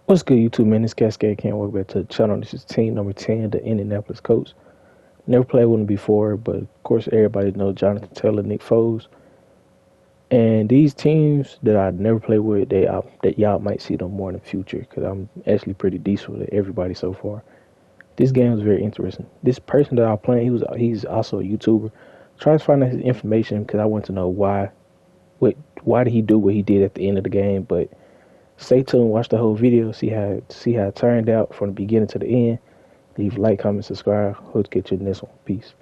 What's good, YouTube, man? It's CascadeCam. Welcome back to the channel. This is team number 10, the Indianapolis Colts. Never played with them before, but of course, everybody knows Jonathan Taylor, Nick Foles. And these teams that I never played with, that y'all might see them more in the future because I'm actually pretty decent with everybody so far. This game was very interesting. This person that I'm playing, he's also a YouTuber. Trying to find out his information because I want to know why did he do what he did at the end of the game, but stay tuned, watch the whole video, see how it turned out from the beginning to the end. Leave a like, comment, subscribe. Hope to get you in this one. Peace.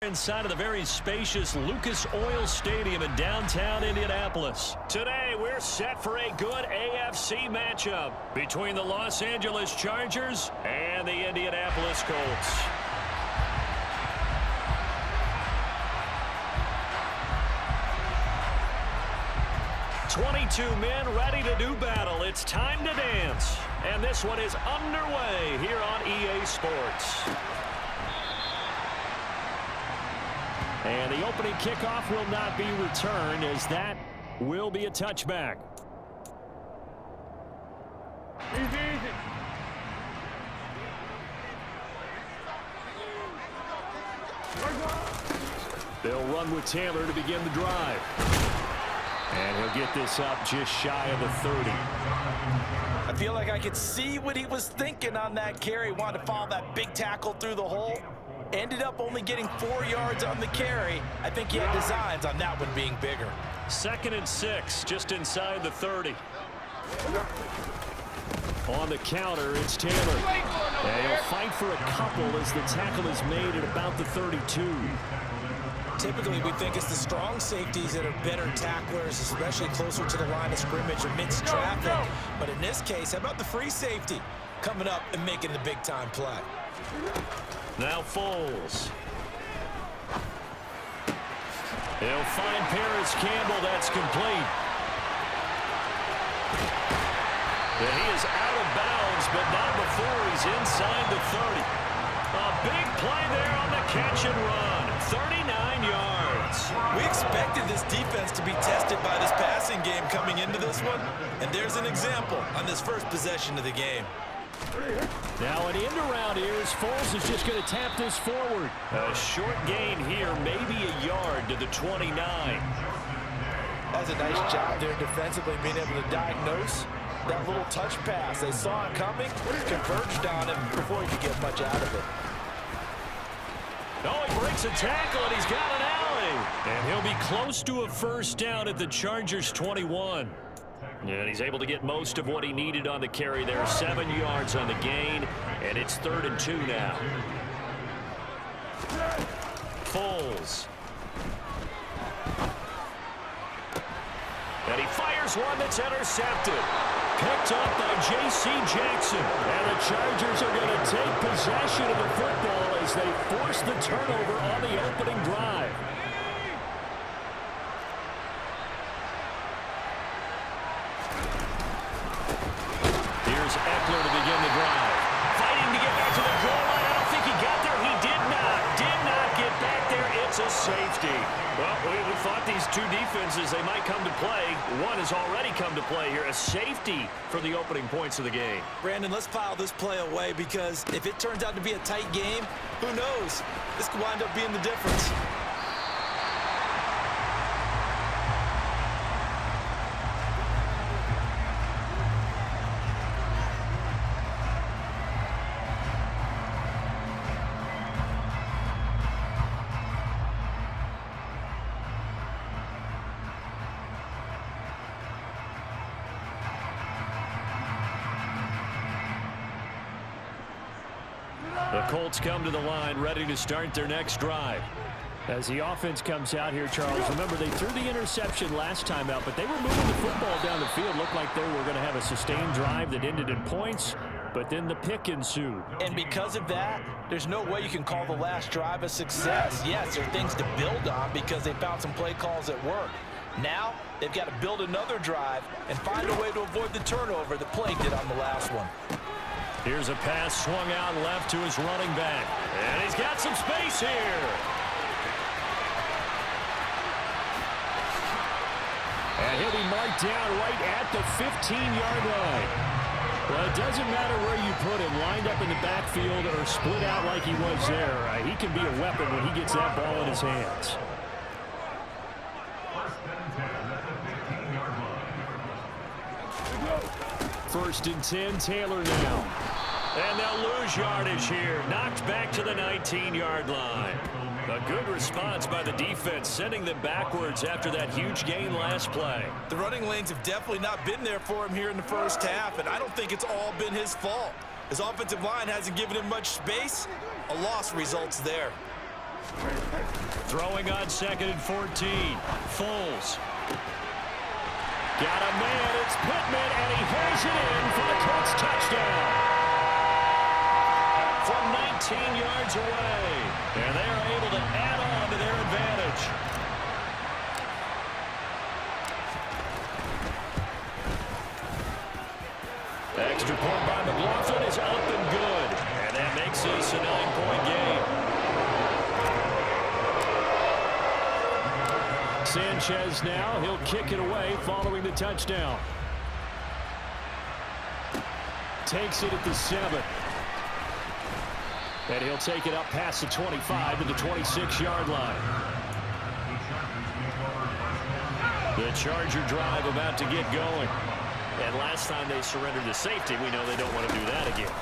Inside of the very spacious Lucas Oil Stadium in downtown Indianapolis. Today, we're set for a good AFC matchup between the Los Angeles Chargers and the Indianapolis Colts. "22 men ready to do battle. It's time to dance." And this one is underway here on EA Sports. And the opening kickoff will not be returned, as that will be a touchback. They'll run with Taylor to begin the drive. And he'll get this up just shy of the 30. I feel like I could see what he was thinking on that carry. Wanted to follow that big tackle through the hole. Ended up only getting 4 yards on the carry. I think he had designs on that one being bigger. 2nd and 6, just inside the 30. On the counter, it's Taylor. And he'll fight for a couple as the tackle is made at about the 32. Typically, we think it's the strong safeties that are better tacklers, especially closer to the line of scrimmage amidst traffic. But in this case, how about the free safety coming up and making the big-time play? Now Foles. He'll find Paris Campbell. That's complete. And he is out of bounds, but not before he's inside the 30. A big play there on the catch and run. 39 yards. We expected this defense to be tested by this passing game coming into this one. And there's an example on this first possession of the game. Now an end around here as Foles is just going to tap this forward. A short gain here, maybe a yard to the 29. That's a nice job there defensively, being able to diagnose that little touch pass. They saw it coming, converged on him before he could get much out of it. Oh, he breaks a tackle, and he's got an alley. And he'll be close to a first down at the Chargers' 21. And he's able to get most of what he needed on the carry there. 7 yards on the gain, and it's 3rd and 2 now. Foles. And he fires one that's intercepted. Picked up by J.C. Jackson. And the Chargers are going to take possession of the football as they force the turnover on the opening drive. Eckler to begin the drive. Fighting to get back to the goal line. I don't think he got there. He did not get back there. It's a safety. Well, we thought these two defenses, they might come to play. One has already come to play here. A safety for the opening points of the game. Brandon, let's file this play away because if it turns out to be a tight game, who knows? This could wind up being the difference. The Colts come to the line, ready to start their next drive. As the offense comes out here, Charles, remember they threw the interception last time out, but they were moving the football down the field. Looked like they were going to have a sustained drive that ended in points, but then the pick ensued. And because of that, there's no way you can call the last drive a success. Yes, there are things to build on because they found some play calls that work. Now, they've got to build another drive and find a way to avoid the turnover that plagued it on the last one. Here's a pass swung out left to his running back. And he's got some space here. And he'll be marked down right at the 15-yard line. Well, it doesn't matter where you put him, lined up in the backfield or split out like he was there. He can be a weapon when he gets that ball in his hands. First and 10, Taylor now. And they'll lose yardage here. Knocked back to the 19-yard line. A good response by the defense, sending them backwards after that huge gain last play. The running lanes have definitely not been there for him here in the first half, and I don't think it's all been his fault. His offensive line hasn't given him much space. A loss results there. Throwing on 2nd and 14. Foles. Got a man, it's Pittman, and he hauls it in for the Colts touchdown. From 19 yards away. And they are able to add on to their advantage. Extra point by McLaughlin is up and good. And that makes this a 9-point game. Sanchez now, he'll kick it away following the touchdown. Takes it at the 7. And he'll take it up past the 25 to the 26-yard line. The Charger drive about to get going. And last time they surrendered to safety, we know they don't want to do that again.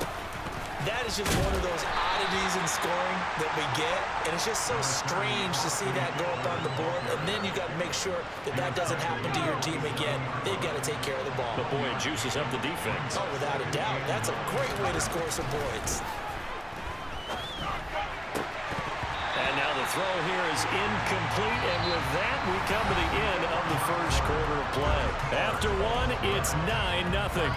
That is just one of those oddities in scoring that we get. And it's just so strange to see that go up on the board. And then you got to make sure that that doesn't happen to your team again. They've got to take care of the ball. But boy, it juices up the defense. Oh, without a doubt. That's a great way to score some points. And now the throw here is incomplete, and with that, we come to the end of the first quarter of play. After one, it's 9-0.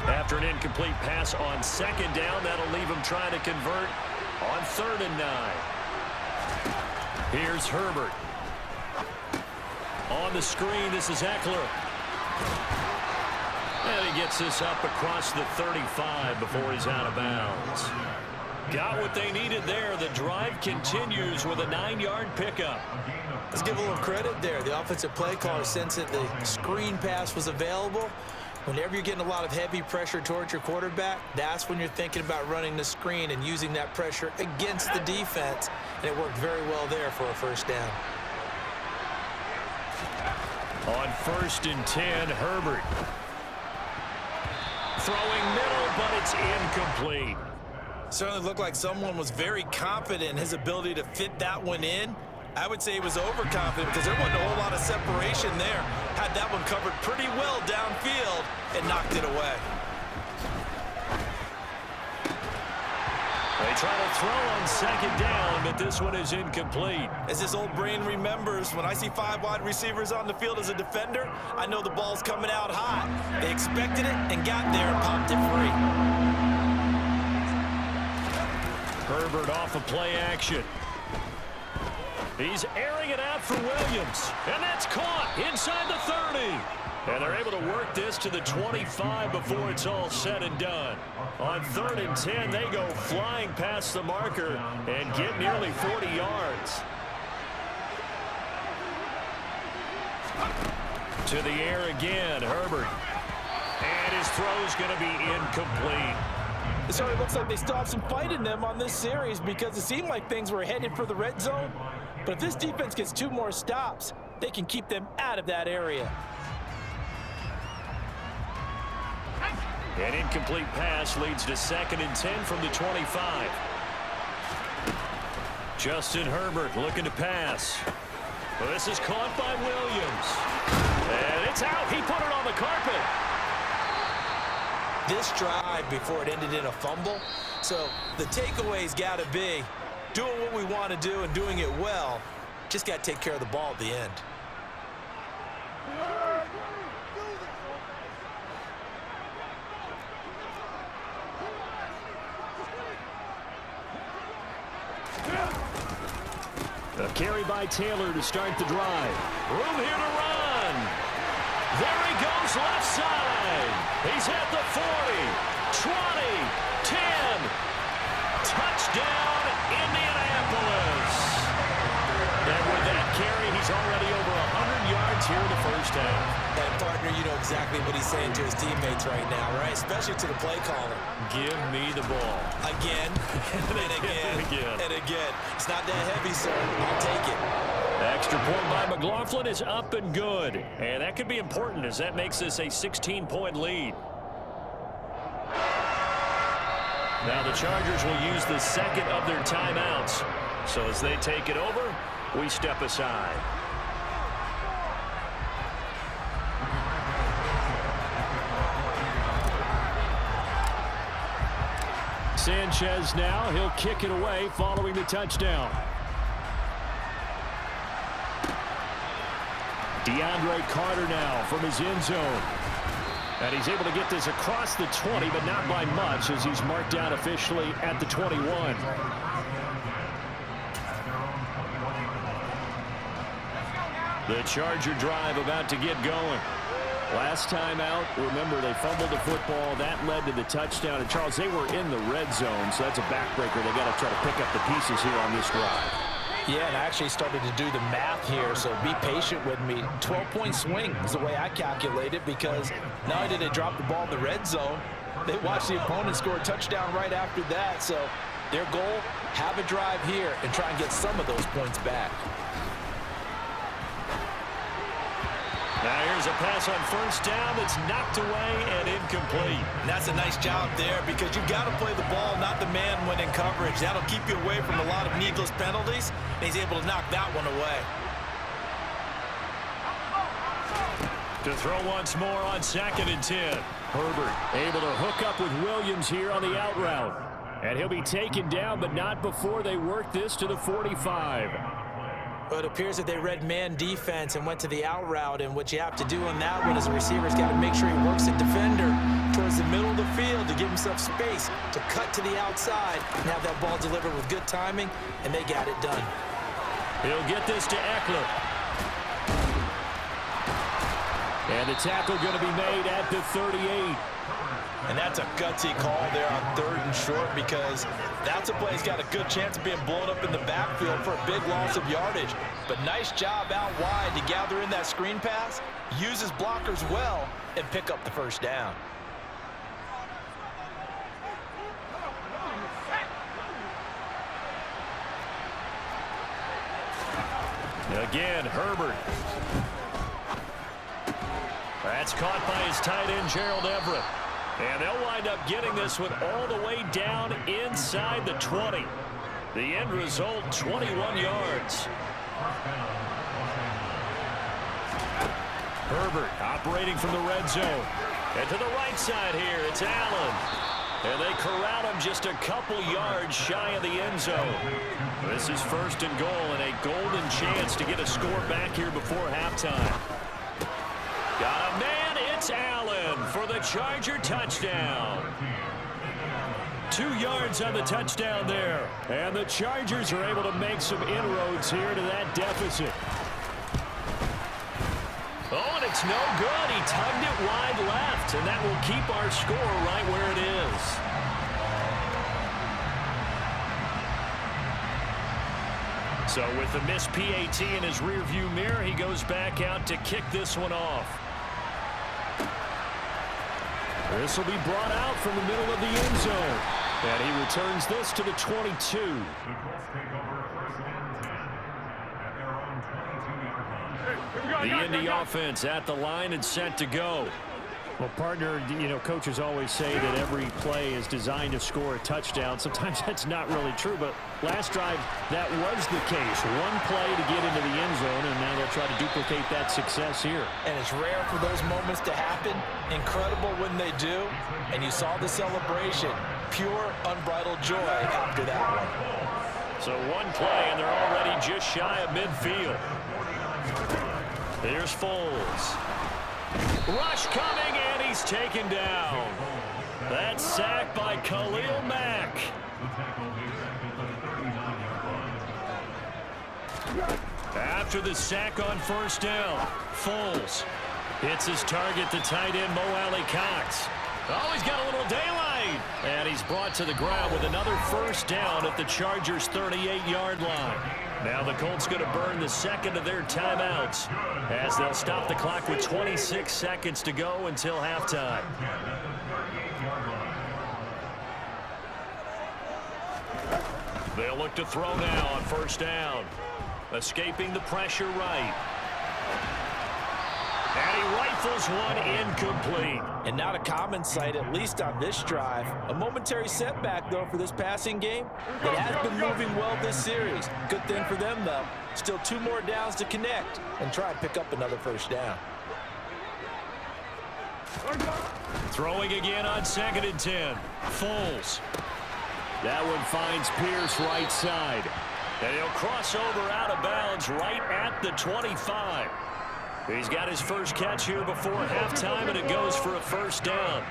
After an incomplete pass on 2nd down, that'll leave him trying to convert on 3rd and 9. Here's Herbert. On the screen, this is Eckler. And he gets this up across the 35 before he's out of bounds. Got what they needed there. The drive continues with a 9-yard pickup. Let's give a little credit there. The offensive play caller sensed that the screen pass was available. Whenever you're getting a lot of heavy pressure towards your quarterback, that's when you're thinking about running the screen and using that pressure against the defense. And it worked very well there for a first down. On 1st and 10, Herbert. Throwing middle, but it's incomplete. Certainly looked like someone was very confident in his ability to fit that one in. I would say he was overconfident because there wasn't a whole lot of separation there. Had that one covered pretty well downfield and knocked it away. They try to throw on 2nd down, but this one is incomplete. As this old brain remembers, when I see 5 wide receivers on the field as a defender, I know the ball's coming out hot. They expected it and got there and popped it free. Herbert off of play action. He's airing it out for Williams, and that's caught inside the 30. And they're able to work this to the 25 before it's all said and done. On 3rd and 10, they go flying past the marker and get nearly 40 yards. To the air again, Herbert. And his throw's going to be incomplete. It certainly looks like they still have some fight in them on this series because it seemed like things were headed for the red zone. But if this defense gets 2 more stops, they can keep them out of that area. An incomplete pass leads to 2nd and 10 from the 25. Justin Herbert looking to pass. Well, this is caught by Williams. And it's out. He put it on the carpet. This drive before it ended in a fumble. So the takeaway's got to be doing what we want to do and doing it well. Just got to take care of the ball at the end. A carry by Taylor to start the drive. Room here to run. There he goes left side. He's at the 40, 20, 10. Touchdown, Indianapolis. And with that carry, he's already over 100 yards here in the first half. And partner, you know exactly what he's saying to his teammates right now, right? Especially to the play caller. Give me the ball. Again, and again, and again. It's not that heavy, sir. I'll take it. Extra point by McLaughlin is up and good. And that could be important as that makes this a 16-point lead. Now the Chargers will use the second of their timeouts. So as they take it over, we step aside. Sanchez now, he'll kick it away following the touchdown. DeAndre Carter now from his end zone. And he's able to get this across the 20, but not by much as he's marked down officially at the 21. The Charger drive about to get going. Last time out, remember, they fumbled the football. That led to the touchdown. And, Charles, they were in the red zone, so that's a backbreaker. They got to try to pick up the pieces here on this drive. Yeah, and I actually started to do the math here, so be patient with me. 12-point swing is the way I calculate it because not only did they drop the ball in the red zone, they watched the opponent score a touchdown right after that. So their goal, have a drive here and try and get some of those points back. Now here's a pass on first down that's knocked away and incomplete. And that's a nice job there because you've got to play the ball, not the man when in coverage. That'll keep you away from a lot of needless penalties, and he's able to knock that one away. To throw once more on 2nd and 10. Herbert able to hook up with Williams here on the out route. And he'll be taken down, but not before they work this to the 45. Well, it appears that they read man defense and went to the out route, and what you have to do on that one is the receiver's got to make sure he works the defender towards the middle of the field to give himself space to cut to the outside and have that ball delivered with good timing, and they got it done. He'll get this to Eckler. And the tackle going to be made at the 38. And that's a gutsy call there on 3rd and short because that's a play that's got a good chance of being blown up in the backfield for a big loss of yardage. But nice job out wide to gather in that screen pass, use his blockers well, and pick up the first down. Again, Herbert. That's caught by his tight end, Gerald Everett. And they'll wind up getting this one all the way down inside the 20. The end result, 21 yards. Herbert operating from the red zone. And to the right side here, it's Allen. And they corral him just a couple yards shy of the end zone. This is 1st and goal and a golden chance to get a score back here before halftime. Got a man, it's Allen for the Charger touchdown. 2 yards on the touchdown there. And the Chargers are able to make some inroads here to that deficit. Oh, and it's no good. He tugged it wide left, and that will keep our score right where it is. So with the missed PAT in his rearview mirror, he goes back out to kick this one off. This will be brought out from the middle of the end zone. And he returns this to the 22. The Indy offense at the line and set to go. Well, partner, you know, coaches always say that every play is designed to score a touchdown. Sometimes that's not really true, but last drive, that was the case. One play to get into the end zone, and now they'll try to duplicate that success here. And it's rare for those moments to happen. Incredible when they do. And you saw the celebration. Pure, unbridled joy after that one. So one play, and they're already just shy of midfield. Here's Foles. Rush coming, and he's taken down. That's sacked by Khalil Mack. After the sack on first down, Foles hits his target, the tight end, Mo Alley-Cox. Oh, he's got a little daylight. And he's brought to the ground with another first down at the Chargers' 38-yard line. Now the Colts going to burn the second of their timeouts as they'll stop the clock with 26 seconds to go until halftime. They'll look to throw now on first down. Escaping the pressure right. And he rifles one incomplete. And not a common sight, at least on this drive. A momentary setback, though, for this passing game. It has been moving well this series. Good thing for them, though. Still 2 more downs to connect and try and pick up another first down. Throwing again on 2nd and 10. Foles. That one finds Pierce right side. And he'll cross over out of bounds right at the 25. He's got his first catch here before halftime, and it goes for a first down.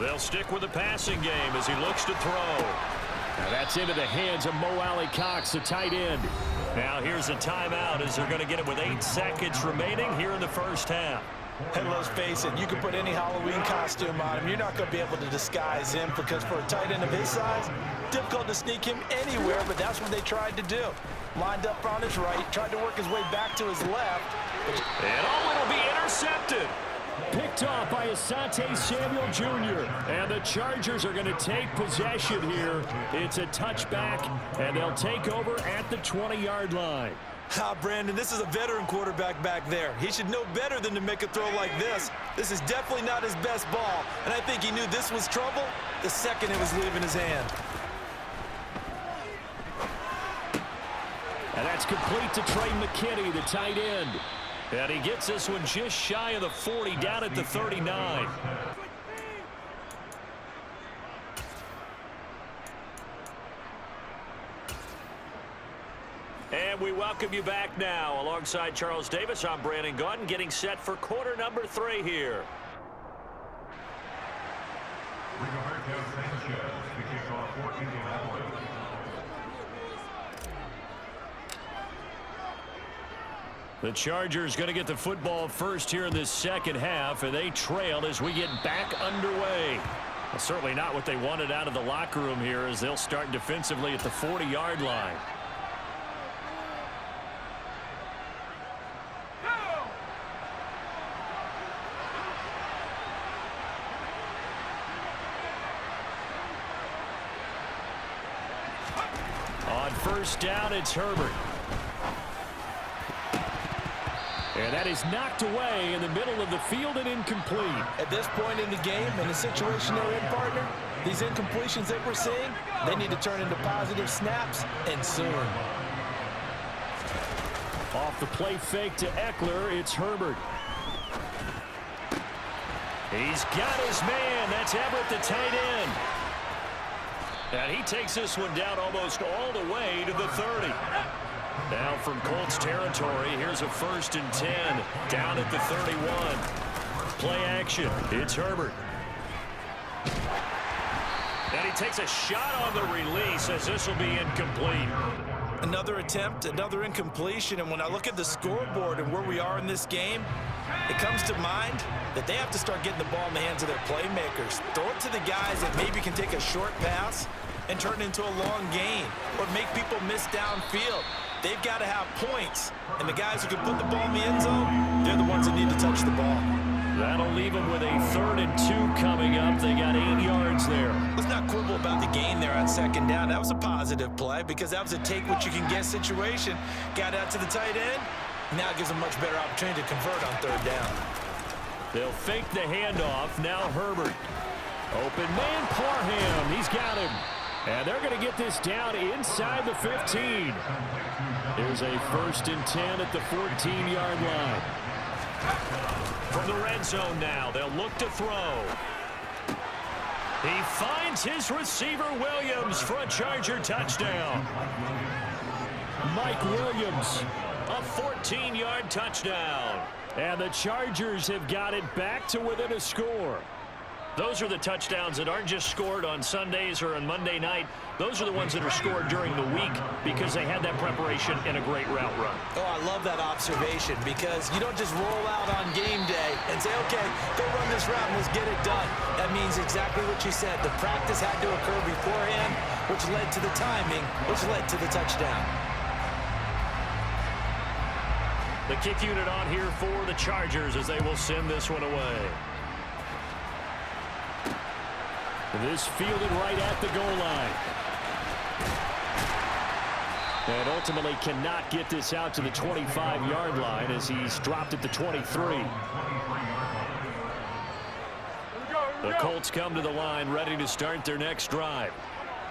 They'll stick with the passing game as he looks to throw. Now that's into the hands of Mo Alley-Cox, the tight end. Now here's a timeout as they're going to get it with 8 seconds remaining here in the first half. And let's face it, you can put any Halloween costume on him. You're not going to be able to disguise him because for a tight end of his size, difficult to sneak him anywhere, but that's what they tried to do. Lined up on his right, tried to work his way back to his left. And it'll be intercepted. Picked off by Asante Samuel Jr. And the Chargers are going to take possession here. It's a touchback, and they'll take over at the 20-yard line. Brandon, this is a veteran quarterback back there. He should know better than to make a throw like this. This is definitely not his best ball, and I think he knew this was trouble the second it was leaving his hand. And that's complete to Trey McKinney, the tight end. And he gets this one just shy of the 40, down at the 39. And we welcome you back now. Alongside Charles Davis, I'm Brandon Gaudin, getting set for quarter number 3 here. The Chargers going to get the football first here in this second half, and they trail as we get back underway. Well, certainly not what they wanted out of the locker room here as they'll start defensively at the 40-yard line. On first down, it's Herbert. And that is knocked away in the middle of the field and incomplete. At this point in the game, in the situation they're in, partner, these incompletions that we're seeing, they need to turn into positive snaps, and soon. Off the play fake to Eckler, it's Herbert. He's got his man. That's Everett, the tight end. And he takes this one down almost all the way to the 30. Now from Colts territory, here's a 1st and 10, down at the 31. Play action, it's Herbert. And he takes a shot on the release as this will be incomplete. Another attempt, another incompletion, and when I look at the scoreboard and where we are in this game, it comes to mind that they have to start getting the ball in the hands of their playmakers. Throw it to the guys that maybe can take a short pass and turn it into a long gain or make people miss downfield. They've got to have points, and the guys who can put the ball in the end zone, they're the ones that need to touch the ball. That'll leave them with a 3rd and 2 coming up. They got 8 yards there. Let's not quibble about the gain there on 2nd down. That was a positive play because that was a take-what-you-can-get situation. Got out to the tight end. Now it gives them a much better opportunity to convert on 3rd down. They'll fake the handoff. Now Herbert. Open man, Parham. He's got him. And they're going to get this down inside the 15. There's a 1st and 10 at the 14-yard line. From the red zone now, they'll look to throw. He finds his receiver, Williams, for a Charger touchdown. Mike Williams. A 14-yard touchdown. And the Chargers have got it back to within a score. Those are the touchdowns that aren't just scored on Sundays or on Monday night. Those are the ones that are scored during the week because they had that preparation and a great route run. Oh, I love that observation because you don't just roll out on game day and say, okay, go run this route and let's get it done. That means exactly what you said. The practice had to occur beforehand, which led to the timing, which led to the touchdown. The kick unit on here for the Chargers as they will send this one away. This fielded right at the goal line. And ultimately cannot get this out to the 25-yard line as he's dropped at the 23. The Colts come to the line ready to start their next drive.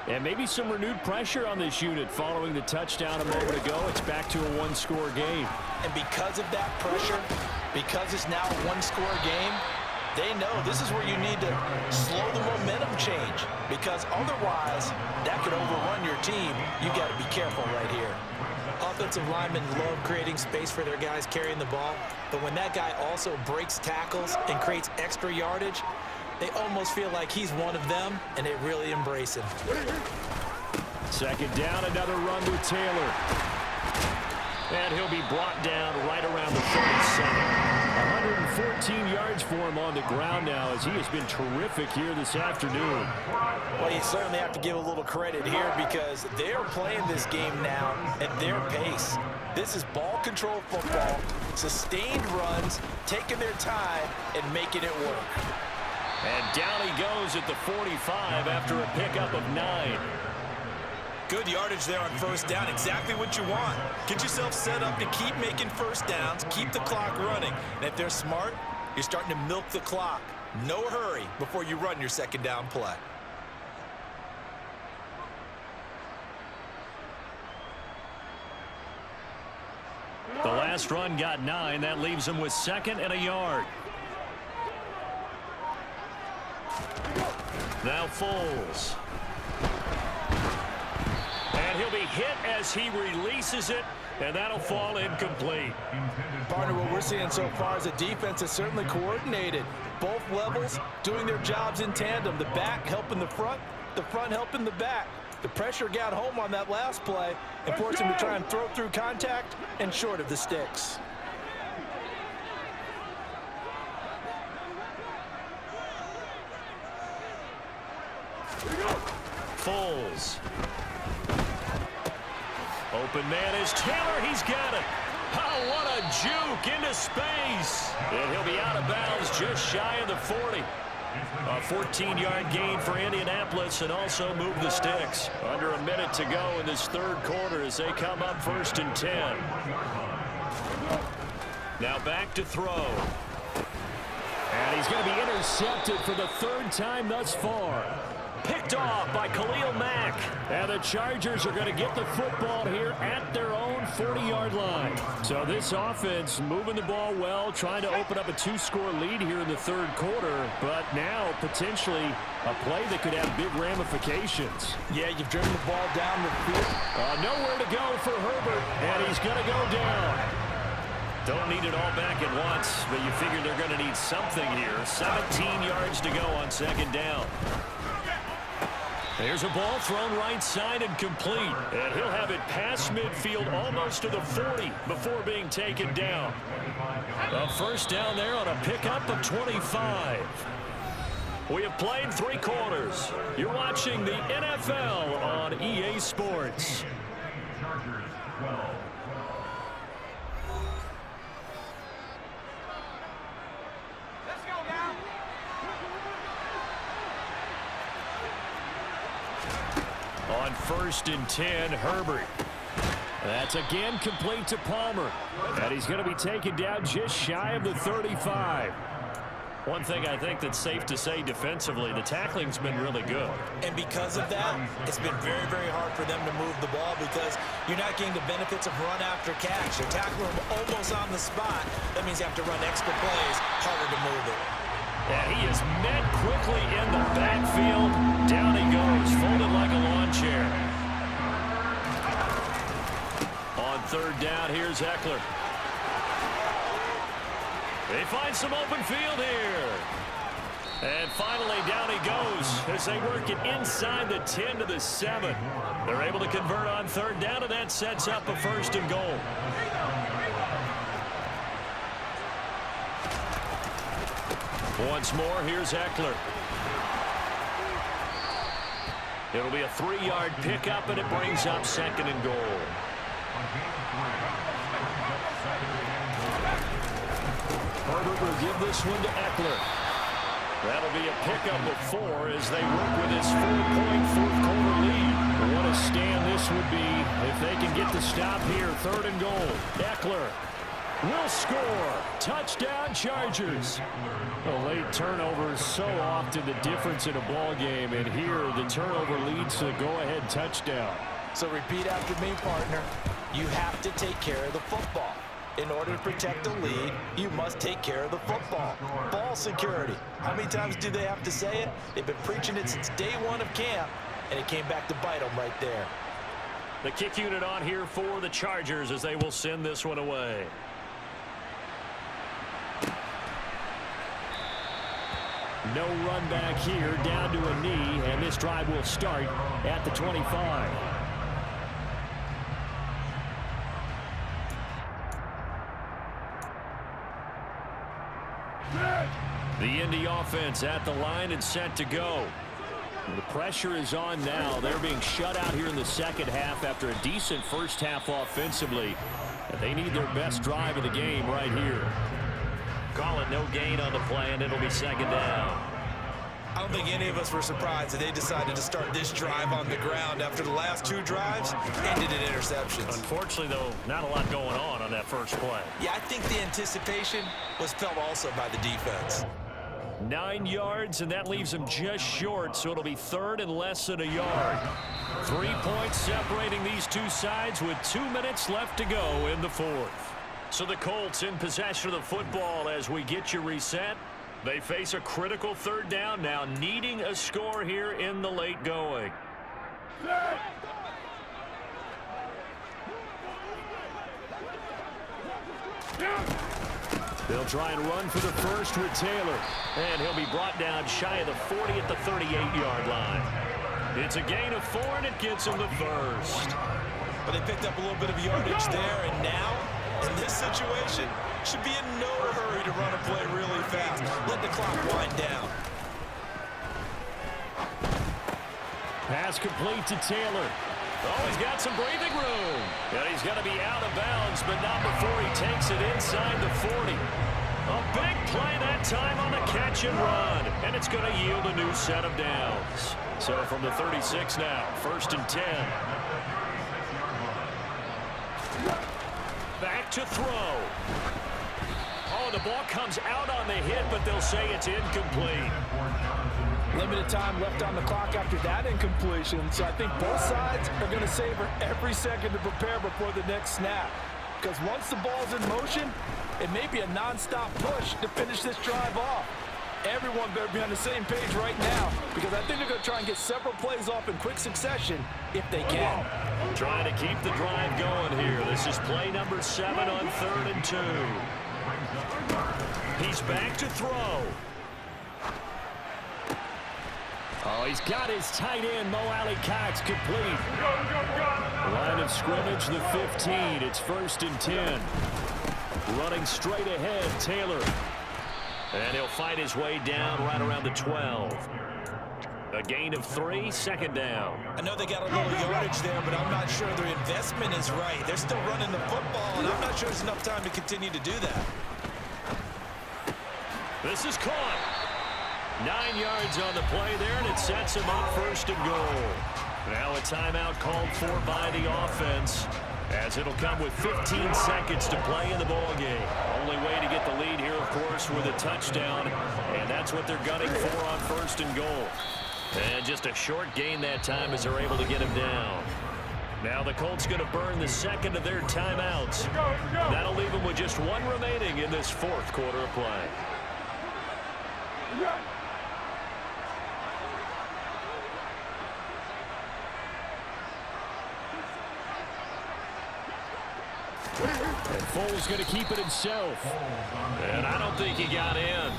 And maybe some renewed pressure on this unit following the touchdown a moment ago. It's back to a one-score game. And because of that pressure, because it's now a one-score game, they know this is where you need to slow the momentum change because otherwise that could overrun your team. You got to be careful right here. Offensive linemen love creating space for their guys carrying the ball, but when that guy also breaks tackles and creates extra yardage, they almost feel like he's one of them, and they really embrace him. Second down, another run with Taylor. And he'll be brought down right around the 37. 114 yards for him on the ground now as he has been terrific here this afternoon. Well, you certainly have to give a little credit here because they're playing this game now at their pace. This is ball control football, sustained runs, taking their time and making it work. And down he goes at the 45 after a pickup of 9. Good yardage there on first down, exactly what you want. Get yourself set up to keep making first downs, keep the clock running. And if they're smart, you're starting to milk the clock. No hurry before you run your second down play. The last run got 9. That leaves him with 2nd and a yard. Now Foles. And he'll be hit as he releases it, and that'll fall incomplete. Partner, what we're seeing so far is the defense is certainly coordinated. Both levels doing their jobs in tandem. The back helping the front helping the back. The pressure got home on that last play and forced him to try and throw through contact and short of the sticks. Foles. Open man is Taylor. He's got it. Oh, what a juke into space. And he'll be out of bounds just shy of the 40. A 14-yard gain for Indianapolis and also move the sticks. Under a minute to go in this third quarter as they come up 1st and 10. Now back to throw. And he's going to be intercepted for the 3rd time thus far. Picked off by Khalil Mack. And the Chargers are going to get the football here at their own 40-yard line. So this offense moving the ball well, trying to open up a 2-score lead here in the 3rd quarter. But now potentially a play that could have big ramifications. Yeah, you've driven the ball down the field. Nowhere to go for Herbert, and he's going to go down. Don't need it all back at once, but you figure they're going to need something here. 17 yards to go on 2nd down. There's a ball thrown right side and complete. And he'll have it past midfield almost to the 40 before being taken down. A first down there on a pickup of 25. We have played 3 quarters. You're watching the NFL on EA Sports. On 1st and 10, Herbert. That's again complete to Palmer. And he's going to be taken down just shy of the 35. One thing I think that's safe to say defensively, the tackling's been really good. And because of that, it's been very, very hard for them to move the ball because you're not getting the benefits of run after catch. You're tackling them almost on the spot. That means you have to run extra plays, harder to move it. And he is met quickly in the backfield. Down he goes, folded like a lawn chair. On 3rd down, here's Eckler. They find some open field here. And finally, down he goes as they work it inside the 10 to the 7. They're able to convert on third down, and that sets up a 1st and goal. Once more, here's Eckler. It'll be a 3-yard pickup, and it brings up 2nd and goal. Herbert will give this one to Eckler. That'll be a pickup of 4 as they work with this 4-point fourth-quarter lead. What a stand this would be if they can get the stop here. 3rd and goal. Eckler will score. Touchdown, Chargers. A late turnover is so often the difference in a ball game, and here the turnover leads to a go-ahead touchdown. So repeat after me, partner. You have to take care of the football. In order to protect the lead, you must take care of the football. Ball security. How many times do they have to say it? They've been preaching it since day 1 of camp, and it came back to bite them right there. The kick unit on here for the Chargers as they will send this one away. No run back here, down to a knee, and this drive will start at the 25. The Indy offense at the line and set to go. The pressure is on now. They're being shut out here in the second half after a decent first half offensively. And they need their best drive of the game right here. Call it no gain on the play, and it'll be 2nd down. I don't think any of us were surprised that they decided to start this drive on the ground after the last 2 drives ended in interceptions. Unfortunately, though, not a lot going on that first play. Yeah, I think the anticipation was felt also by the defense. 9 yards, and that leaves them just short, so it'll be 3rd and less than a yard. 3 points separating these two sides with 2 minutes left to go in the 4th. So the Colts in possession of the football as we get you reset. They face a critical 3rd down now, needing a score here in the late going. They'll try and run for the first with Taylor. And he'll be brought down shy of the 40 at the 38-yard line. It's a gain of 4, and it gets him the first. But they picked up a little bit of yardage there, and now, in this situation, should be in no hurry to run a play really fast. Let the clock wind down. Pass complete to Taylor. Oh, he's got some breathing room. And he's going to be out of bounds, but not before he takes it inside the 40. A big play that time on the catch and run. And it's going to yield a new set of downs. So from the 36 now, 1st and 10. Back to throw. Oh, the ball comes out on the hit, but they'll say it's incomplete. Limited time left on the clock after that incompletion, so I think both sides are going to savor every second to prepare before the next snap. Because once the ball's in motion, it may be a non-stop push to finish this drive off. Everyone better be on the same page right now, because I think they're going to try and get several plays off in quick succession if they can. Trying to keep the drive going here. This is play number 7 on 3rd and 2. He's back to throw. Oh, he's got his tight end, Mo Alley-Cox, complete. Line of scrimmage, the 15. It's 1st and 10. Running straight ahead, Taylor. And he'll fight his way down right around the 12. A gain of 3, 2nd down. I know they got a little yardage there, but I'm not sure their investment is right. They're still running the football, and I'm not sure there's enough time to continue to do that. This is caught. 9 yards on the play there, and it sets him up 1st and goal. Now a timeout called for by the offense, as it'll come with 15 seconds to play in the ballgame. Only way to get the lead here, of course, with a touchdown, and that's what they're gunning for on 1st and goal. And just a short gain that time as they're able to get him down. Now the Colts going to burn the 2nd of their timeouts. That'll leave them with just 1 remaining in this 4th quarter of play. And Foles going to keep it himself. And I don't think he got in.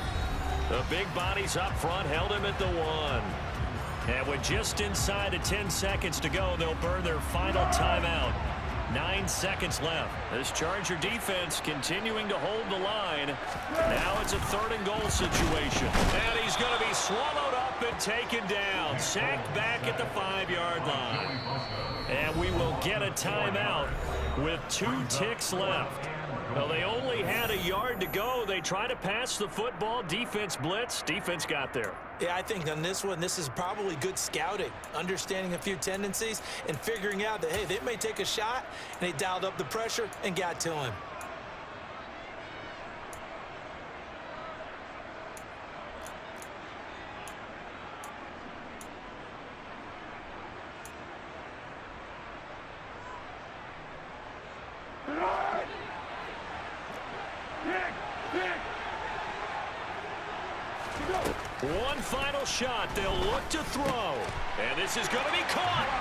The big bodies up front held him at the 1. And with just inside of 10 seconds to go, they'll burn their final timeout. 9 seconds left. This Charger defense continuing to hold the line. Now it's a 3rd and goal situation. And he's going to be swallowed up and taken down. Sacked back at the 5-yard line. And we will get a timeout with 2 ticks left. Well, they only had a yard to go. They tried to pass the football. Defense blitz. Defense got there. Yeah, I think on this one, this is probably good scouting, understanding a few tendencies and figuring out that, hey, they may take a shot, and they dialed up the pressure and got to him. One final shot. They'll look to throw. And this is going to be caught.